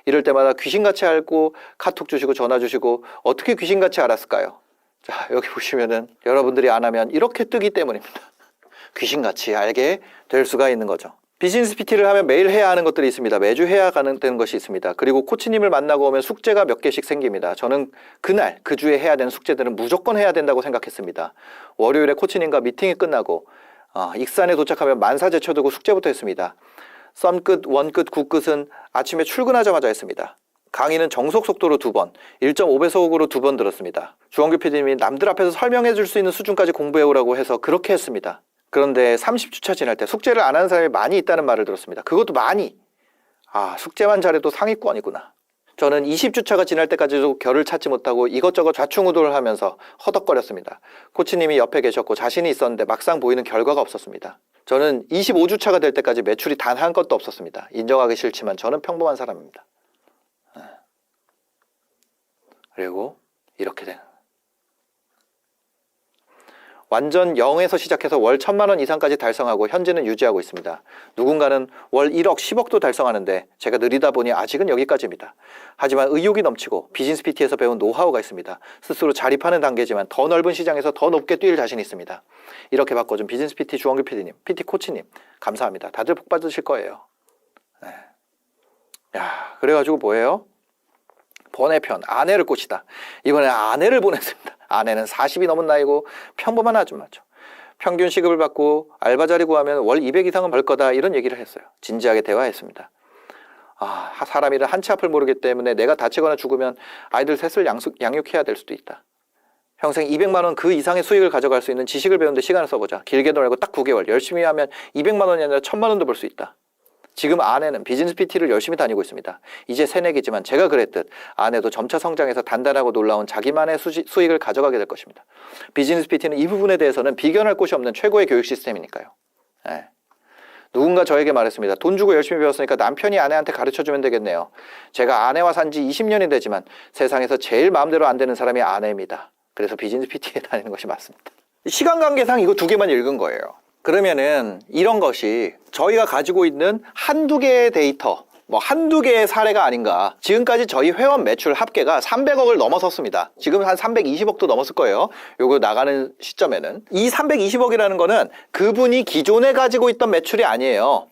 이럴 때마다 귀신같이 알고 카톡 주시고 전화 주시고 어떻게 귀신같이 알았을까요? 자, 여기 보시면은 여러분들이 안 하면 이렇게 뜨기 때문입니다. 귀신같이 알게 될 수가 있는 거죠. 비즈니스 PT를 하면 매일 해야 하는 것들이 있습니다. 매주 해야 되는 것이 있습니다. 그리고 코치님을 만나고 오면 숙제가 몇 개씩 생깁니다. 저는 그날, 그 주에 해야 되는 숙제들은 무조건 해야 된다고 생각했습니다. 월요일에 코치님과 미팅이 끝나고 익산에 도착하면 만사제쳐 두고 숙제부터 했습니다. 썸끝, 원끝, 굿끝은 아침에 출근하자마자 했습니다. 강의는 정속 속도로 2번, 1.5배속으로 2번 들었습니다. 주원규 PD님이 남들 앞에서 설명해 줄 수 있는 수준까지 공부해오라고 해서 그렇게 했습니다. 그런데 30주차 지날 때 숙제를 안 하는 사람이 많이 있다는 말을 들었습니다. 그것도 많이. 숙제만 잘해도 상위권이구나. 저는 20주차가 지날 때까지도 결을 찾지 못하고 이것저것 좌충우돌을 하면서 허덕거렸습니다. 코치님이 옆에 계셨고 자신이 있었는데 막상 보이는 결과가 없었습니다. 저는 25주차가 될 때까지 매출이 단 한 건도 없었습니다. 인정하기 싫지만 저는 평범한 사람입니다. 그리고 이렇게 되는 완전 0에서 시작해서 월 1,000만 원 이상까지 달성하고 현재는 유지하고 있습니다. 누군가는 월 1억, 10억도 달성하는데 제가 느리다 보니 아직은 여기까지입니다. 하지만 의욕이 넘치고 비즈니스 PT에서 배운 노하우가 있습니다. 스스로 자립하는 단계지만 더 넓은 시장에서 더 높게 뛸 자신이 있습니다. 이렇게 바꿔준 비즈니스 PT 주원규 PD님, PT 코치님 감사합니다. 다들 복 받으실 거예요. 네. 그래가지고 뭐예요? 번외편, 아내를 꼬시다. 이번에 아내를 보냈습니다. 아내는 40이 넘은 나이고 평범한 아줌마죠. 평균 시급을 받고 알바 자리 구하면 월 200 이상은 벌 거다 이런 얘기를 했어요. 진지하게 대화했습니다. 사람이란 한치 앞을 모르기 때문에 내가 다치거나 죽으면 아이들 셋을 양육해야 될 수도 있다. 평생 200만 원 그 이상의 수익을 가져갈 수 있는 지식을 배우는데 시간을 써보자. 길게도 말고 딱 9개월 열심히 하면 200만 원이 아니라 1,000만 원도 벌 수 있다. 지금 아내는 비즈니스 PT를 열심히 다니고 있습니다. 이제 새내기지만 제가 그랬듯 아내도 점차 성장해서 단단하고 놀라운 자기만의 수익을 가져가게 될 것입니다. 비즈니스 PT는 이 부분에 대해서는 비견할 곳이 없는 최고의 교육 시스템이니까요. 누군가 저에게 말했습니다. 돈 주고 열심히 배웠으니까 남편이 아내한테 가르쳐주면 되겠네요. 제가 아내와 산 지 20년이 되지만 세상에서 제일 마음대로 안 되는 사람이 아내입니다. 그래서 비즈니스 PT에 다니는 것이 맞습니다. 시간 관계상 이거 2개만 읽은 거예요. 그러면은 이런 것이 저희가 가지고 있는 한두 개의 데이터, 한두 개의 사례가 아닌가. 지금까지 저희 회원 매출 합계가 300억을 넘어섰습니다. 지금 한 320억도 넘었을 거예요. 요거 나가는 시점에는. 이 320억이라는 거는 그분이 기존에 가지고 있던 매출이 아니에요.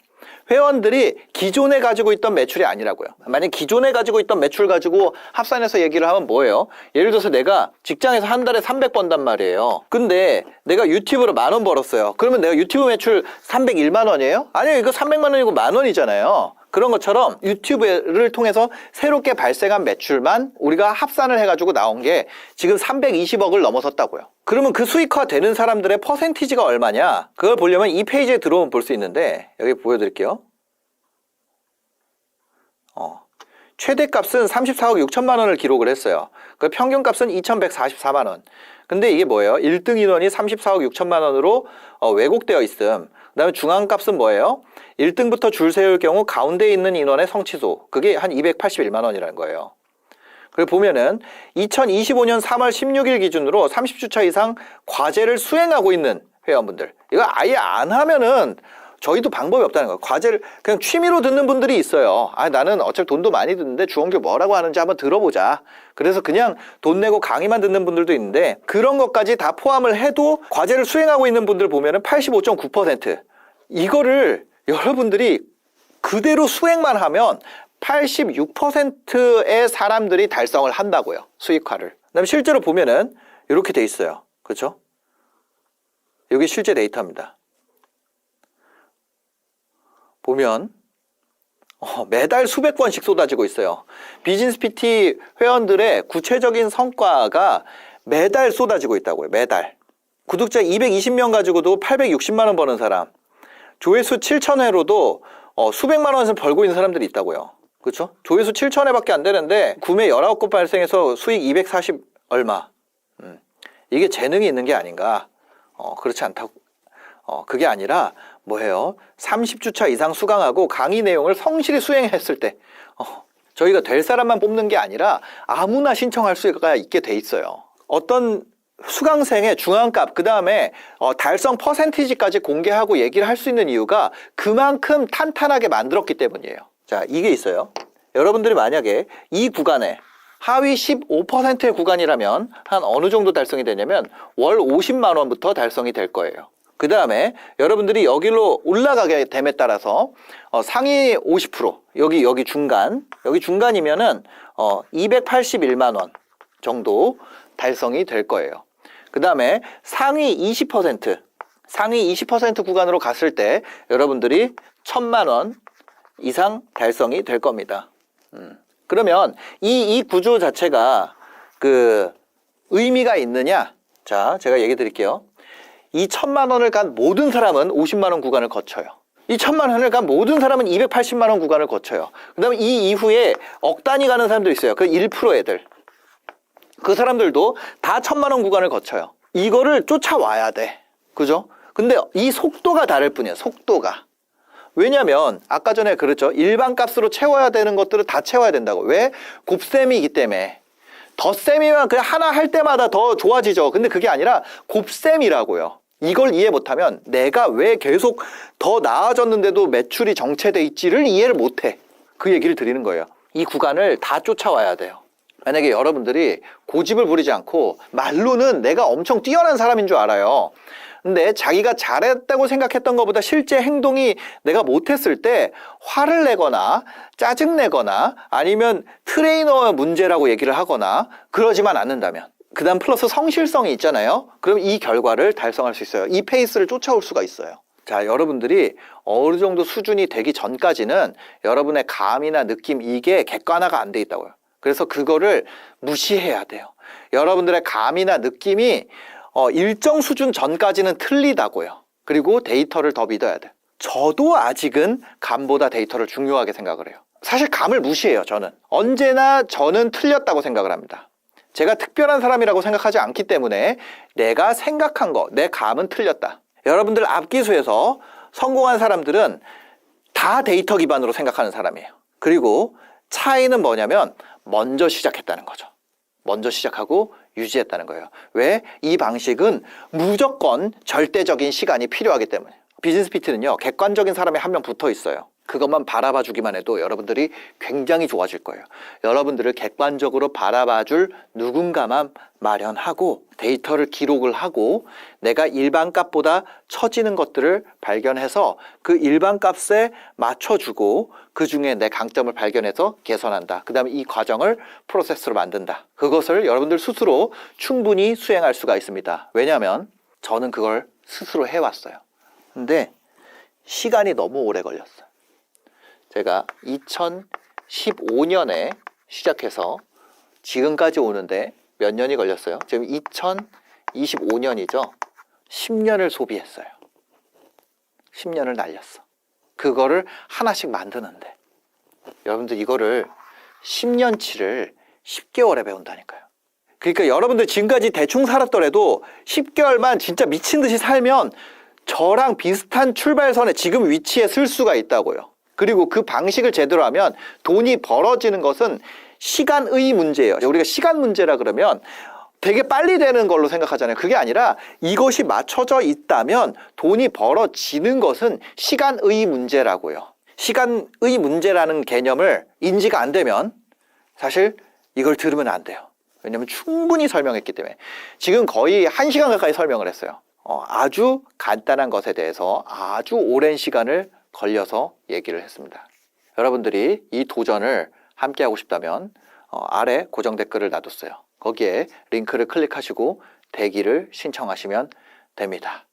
회원들이 기존에 가지고 있던 매출이 아니라고요. 만약 기존에 가지고 있던 매출 가지고 합산해서 얘기를 하면 뭐예요? 예를 들어서 내가 직장에서 한 달에 300 번단 말이에요. 근데 내가 유튜브로 10,000원 벌었어요. 그러면 내가 유튜브 매출 301만 원이에요? 아니요, 이거 300만 원이고 10,000원이잖아요. 그런 것처럼 유튜브를 통해서 새롭게 발생한 매출만 우리가 합산을 해가지고 나온 게 지금 320억을 넘어섰다고요. 그러면 그 수익화 되는 사람들의 퍼센티지가 얼마냐? 그걸 보려면 이 페이지에 들어오면 볼 수 있는데 여기 보여드릴게요. 최대값은 34억 6천만 원을 기록을 했어요. 그 평균값은 2,144만 원. 근데 이게 뭐예요? 1등 인원이 34억 6천만 원으로 왜곡되어 있음. 그 다음에 중앙값은 뭐예요? 1등부터 줄 세울 경우 가운데 있는 인원의 성취소. 그게 한 281만 원이라는 거예요. 그리고 보면은 2025년 3월 16일 기준으로 30주차 이상 과제를 수행하고 있는 회원분들. 이거 아예 안 하면은 저희도 방법이 없다는 거예요. 과제를 그냥 취미로 듣는 분들이 있어요. 나는 어차피 돈도 많이 듣는데 주원교 뭐라고 하는지 한번 들어보자. 그래서 그냥 돈 내고 강의만 듣는 분들도 있는데 그런 것까지 다 포함을 해도 과제를 수행하고 있는 분들 보면은 85.9%. 이거를 여러분들이 그대로 수행만 하면 86%의 사람들이 달성을 한다고요. 수익화를. 그다음에 실제로 보면은 이렇게 돼 있어요. 그렇죠? 여기 실제 데이터입니다. 보면 매달 수백 건씩 쏟아지고 있어요. 비즈니스 PT 회원들의 구체적인 성과가 매달 쏟아지고 있다고요. 매달. 구독자 220명 가지고도 860만 원 버는 사람, 조회수 7,000회로도 수백만 원을 벌고 있는 사람들이 있다고요. 그렇죠? 조회수 7,000회밖에 안 되는데 구매 19건 발생해서 수익 240 얼마. 이게 재능이 있는 게 아닌가? 그렇지 않다고. 그게 아니라 뭐예요? 30주차 이상 수강하고 강의 내용을 성실히 수행했을 때 저희가 될 사람만 뽑는 게 아니라 아무나 신청할 수가 있게 돼 있어요. 어떤 수강생의 중앙값, 그 다음에 달성 퍼센티지까지 공개하고 얘기를 할 수 있는 이유가 그만큼 탄탄하게 만들었기 때문이에요. 자, 이게 있어요. 여러분들이 만약에 이 구간에 하위 15%의 구간이라면 한 어느 정도 달성이 되냐면 월 50만 원부터 달성이 될 거예요. 그 다음에 여러분들이 여기로 올라가게 됨에 따라서 상위 50%, 여기 중간이면은 281만 원 정도 달성이 될 거예요. 그 다음에 상위 20% 구간으로 갔을 때 여러분들이 1,000만 원 이상 달성이 될 겁니다. 그러면 이 구조 자체가 그 의미가 있느냐? 자, 제가 얘기 드릴게요. 이 1,000만 원을 간 모든 사람은 50만 원 구간을 거쳐요. 이 1,000만 원을 간 모든 사람은 280만 원 구간을 거쳐요. 그 다음에 이 이후에 억 단위 가는 사람도 있어요. 그 1% 애들. 그 사람들도 다 1,000만 원 구간을 거쳐요. 이거를 쫓아와야 돼. 그죠? 근데 이 속도가 다를 뿐이에요. 속도가. 왜냐면 아까 전에 그랬죠. 일반 값으로 채워야 되는 것들을 다 채워야 된다고. 왜? 곱셈이기 때문에. 덧셈이면 그냥 하나 할 때마다 더 좋아지죠. 근데 그게 아니라 곱셈이라고요. 이걸 이해 못하면 내가 왜 계속 더 나아졌는데도 매출이 정체돼 있지를 이해를 못해. 그 얘기를 드리는 거예요. 이 구간을 다 쫓아와야 돼요. 만약에 여러분들이 고집을 부리지 않고 말로는 내가 엄청 뛰어난 사람인 줄 알아요. 근데 자기가 잘했다고 생각했던 것보다 실제 행동이 내가 못했을 때 화를 내거나 짜증내거나 아니면 트레이너의 문제라고 얘기를 하거나 그러지만 않는다면, 그 다음 플러스 성실성이 있잖아요. 그럼 이 결과를 달성할 수 있어요. 이 페이스를 쫓아올 수가 있어요. 자, 여러분들이 어느 정도 수준이 되기 전까지는 여러분의 감이나 느낌, 이게 객관화가 안 돼 있다고요. 그래서 그거를 무시해야 돼요. 여러분들의 감이나 느낌이 일정 수준 전까지는 틀리다고요. 그리고 데이터를 더 믿어야 돼요. 저도 아직은 감보다 데이터를 중요하게 생각을 해요. 사실 감을 무시해요. 저는 언제나 저는 틀렸다고 생각을 합니다. 제가 특별한 사람이라고 생각하지 않기 때문에 내가 생각한 거, 내 감은 틀렸다. 여러분들 앞기수에서 성공한 사람들은 다 데이터 기반으로 생각하는 사람이에요. 그리고 차이는 뭐냐면 먼저 시작했다는 거죠. 먼저 시작하고 유지했다는 거예요. 왜? 이 방식은 무조건 절대적인 시간이 필요하기 때문에. 비즈니스 PT는요, 객관적인 사람이 한 명 붙어 있어요. 그것만 바라봐 주기만 해도 여러분들이 굉장히 좋아질 거예요. 여러분들을 객관적으로 바라봐 줄 누군가만 마련하고 데이터를 기록을 하고 내가 일반 값보다 처지는 것들을 발견해서 그 일반 값에 맞춰주고 그 중에 내 강점을 발견해서 개선한다. 그 다음에 이 과정을 프로세스로 만든다. 그것을 여러분들 스스로 충분히 수행할 수가 있습니다. 왜냐하면 저는 그걸 스스로 해왔어요. 근데 시간이 너무 오래 걸렸어요. 제가 2015년에 시작해서 지금까지 오는데 몇 년이 걸렸어요? 지금 2025년이죠. 10년을 소비했어요. 10년을 날렸어. 그거를 하나씩 만드는데 여러분들 이거를 10년치를 10개월에 배운다니까요. 그러니까 여러분들 지금까지 대충 살았더라도 10개월만 진짜 미친 듯이 살면 저랑 비슷한 출발선에 지금 위치에 쓸 수가 있다고요. 그리고 그 방식을 제대로 하면 돈이 벌어지는 것은 시간의 문제예요. 우리가 시간 문제라 그러면 되게 빨리 되는 걸로 생각하잖아요. 그게 아니라 이것이 맞춰져 있다면 돈이 벌어지는 것은 시간의 문제라고요. 시간의 문제라는 개념을 인지가 안 되면 사실 이걸 들으면 안 돼요. 왜냐하면 충분히 설명했기 때문에. 지금 거의 1시간 가까이 설명을 했어요. 아주 간단한 것에 대해서 아주 오랜 시간을 걸려서 얘기를 했습니다. 여러분들이 이 도전을 함께 하고 싶다면 아래 고정 댓글을 놔뒀어요. 거기에 링크를 클릭하시고 대기를 신청하시면 됩니다.